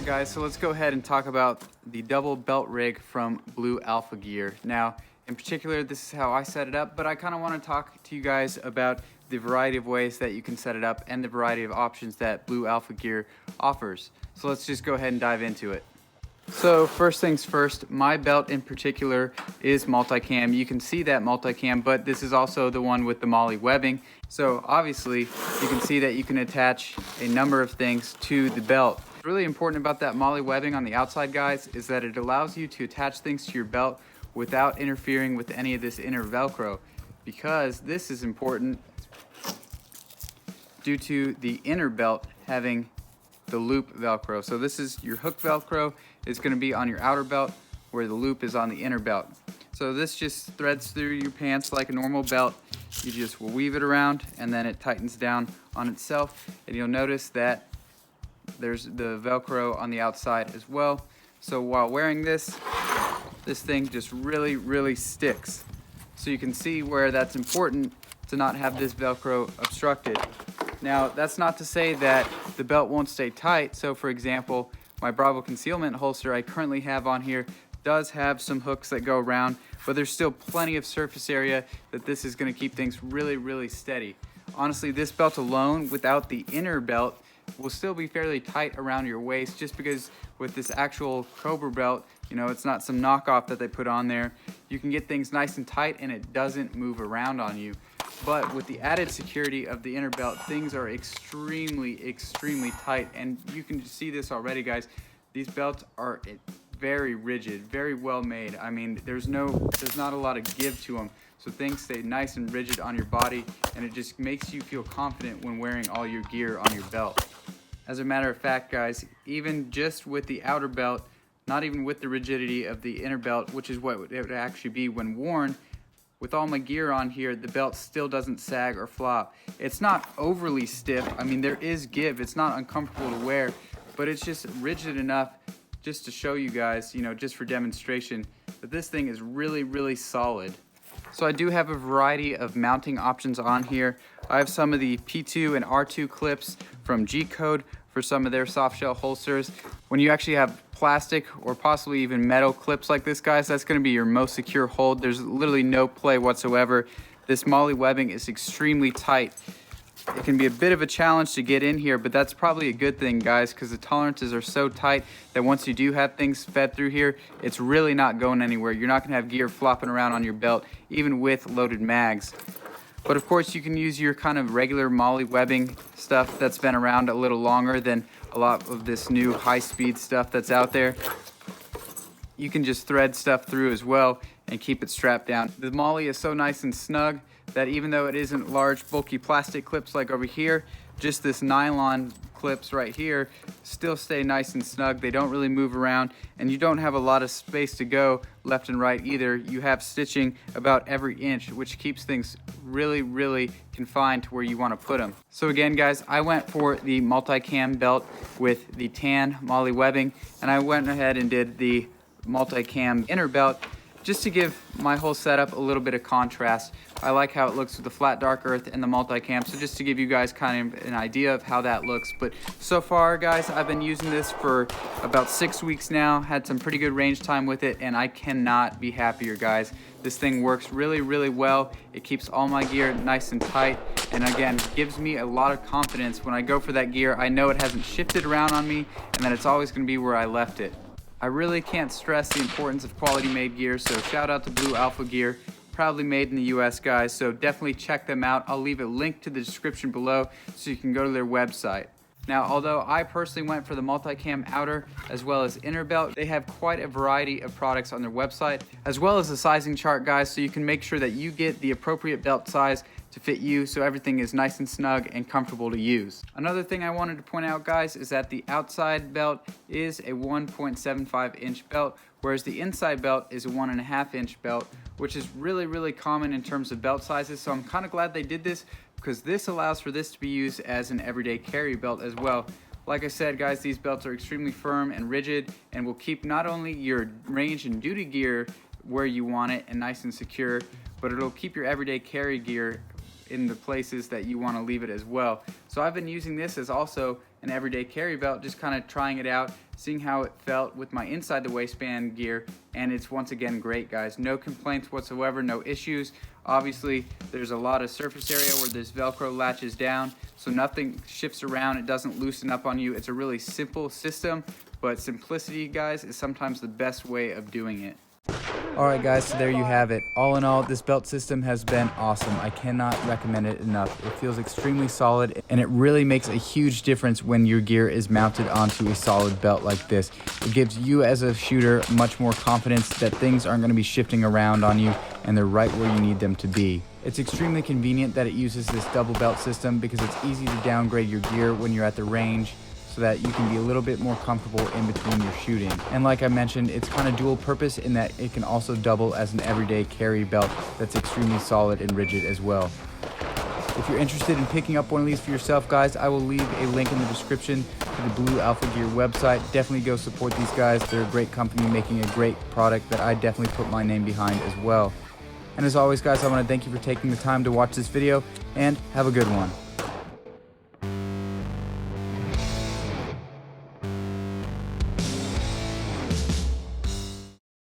Guys, so let's go ahead and talk about the double belt rig from Blue Alpha Gear. Now, in particular, this is how I set it up, but I kind of want to talk to you guys about the variety of ways that you can set it up and the variety of options that Blue Alpha Gear offers. So let's just go ahead and dive into it. So first things first, my belt in particular is multicam. You can see that multicam, but this is also the one with the MOLLE webbing. So obviously you can see that you can attach a number of things to the belt. What's really important about that MOLLE webbing on the outside, guys, is that it allows you to attach things to your belt without interfering with any of this inner Velcro, because this is important due to the inner belt having the loop Velcro. So this is your hook Velcro is going to be on your outer belt, where the loop is on the inner belt. So this just threads through your pants like a normal belt. You just will weave it around and then it tightens down on itself, and you'll notice that there's the Velcro on the outside as well. So while wearing this thing just really sticks. So you can see where that's important to not have this Velcro obstructed. Now, that's not to say that the belt won't stay tight. So for example, my Bravo concealment holster I currently have on here does have some hooks that go around, but there's still plenty of surface area that this is going to keep things really steady. Honestly, this belt alone without the inner belt will still be fairly tight around your waist, just because with this actual Cobra belt, you know, it's not some knockoff that they put on there. You can get things nice and tight and it doesn't move around on you. But with the added security of the inner belt, things are extremely tight, and you can see this already, guys. These belts are very rigid, very well made. I mean, there's not a lot of give to them, so things stay nice and rigid on your body, and it just makes you feel confident when wearing all your gear on your belt. As a matter of fact, guys, even just with the outer belt, not even with the rigidity of the inner belt, which is what it would actually be when worn, with all my gear on here, the belt still doesn't sag or flop. It's not overly stiff. I mean, there is give. It's not uncomfortable to wear, but it's just rigid enough just to show you guys, you know, just for demonstration, that this thing is really solid. So I do have a variety of mounting options on here. I have some of the P2 and R2 clips from G-Code for some of their soft shell holsters. When you actually have plastic or possibly even metal clips like this, guys, that's going to be your most secure hold. There's literally no play whatsoever. This MOLLE webbing is extremely tight. It can be a bit of a challenge to get in here, but that's probably a good thing, guys, because the tolerances are so tight that once you do have things fed through here, it's really not going anywhere. You're not going to have gear flopping around on your belt, even with loaded mags. But of course, you can use your kind of regular MOLLE webbing stuff that's been around a little longer than a lot of this new high-speed stuff that's out there. You can just thread stuff through as well and keep it strapped down. The MOLLE is so nice and snug that even though it isn't large, bulky plastic clips like over here, just this nylon clips right here still stay nice and snug. They don't really move around, and you don't have a lot of space to go left and right either. You have stitching about every inch, which keeps things really confined to where you want to put them. So again, guys, I went for the multicam belt with the tan MOLLE webbing, and I went ahead and did the multicam inner belt just to give my whole setup a little bit of contrast. I like how it looks with the flat dark earth and the multicam, so just to give you guys kind of an idea of how that looks. But so far, guys, I've been using this for about 6 weeks now, had some pretty good range time with it, and I cannot be happier, guys. This thing works really well. It keeps all my gear nice and tight, and again, gives me a lot of confidence when I go for that gear. I know it hasn't shifted around on me, and that it's always gonna be where I left it. I really can't stress the importance of quality made gear, so shout out to Blue Alpha Gear. Proudly made in the US, guys, so definitely check them out. I'll leave a link to the description below so you can go to their website. Now, although I personally went for the multicam outer as well as inner belt, they have quite a variety of products on their website, as well as a sizing chart, guys, so you can make sure that you get the appropriate belt size to fit you, so everything is nice and snug and comfortable to use. Another thing I wanted to point out, guys, is that the outside belt is a 1.75 inch belt, whereas the inside belt is a 1.5 inch belt, which is really common in terms of belt sizes. So I'm kind of glad they did this, because this allows for this to be used as an everyday carry belt as well. Like I said, guys, these belts are extremely firm and rigid and will keep not only your range and duty gear where you want it and nice and secure, but it'll keep your everyday carry gear in the places that you want to leave it as well. So I've been using this as also an everyday carry belt, just kind of trying it out, seeing how it felt with my inside the waistband gear, and it's once again great, guys. No complaints whatsoever, no issues. Obviously there's a lot of surface area where this Velcro latches down, so nothing shifts around, it doesn't loosen up on you. It's a really simple system, but simplicity, guys, is sometimes the best way of doing it. Alright guys, so there you have it. All in all, this belt system has been awesome. I cannot recommend it enough. It feels extremely solid, and it really makes a huge difference when your gear is mounted onto a solid belt like this. It gives you as a shooter much more confidence that things aren't going to be shifting around on you and they're right where you need them to be. It's extremely convenient that it uses this double belt system because it's easy to downgrade your gear when you're at the range, so that you can be a little bit more comfortable in between your shooting. And like I mentioned, it's kind of dual purpose in that it can also double as an everyday carry belt that's extremely solid and rigid as well. If you're interested in picking up one of these for yourself, guys, I will leave a link in the description to the Blue Alpha Gear website. Definitely go support these guys. They're a great company making a great product that I definitely put my name behind as well. And as always, guys, I want to thank you for taking the time to watch this video, and have a good one.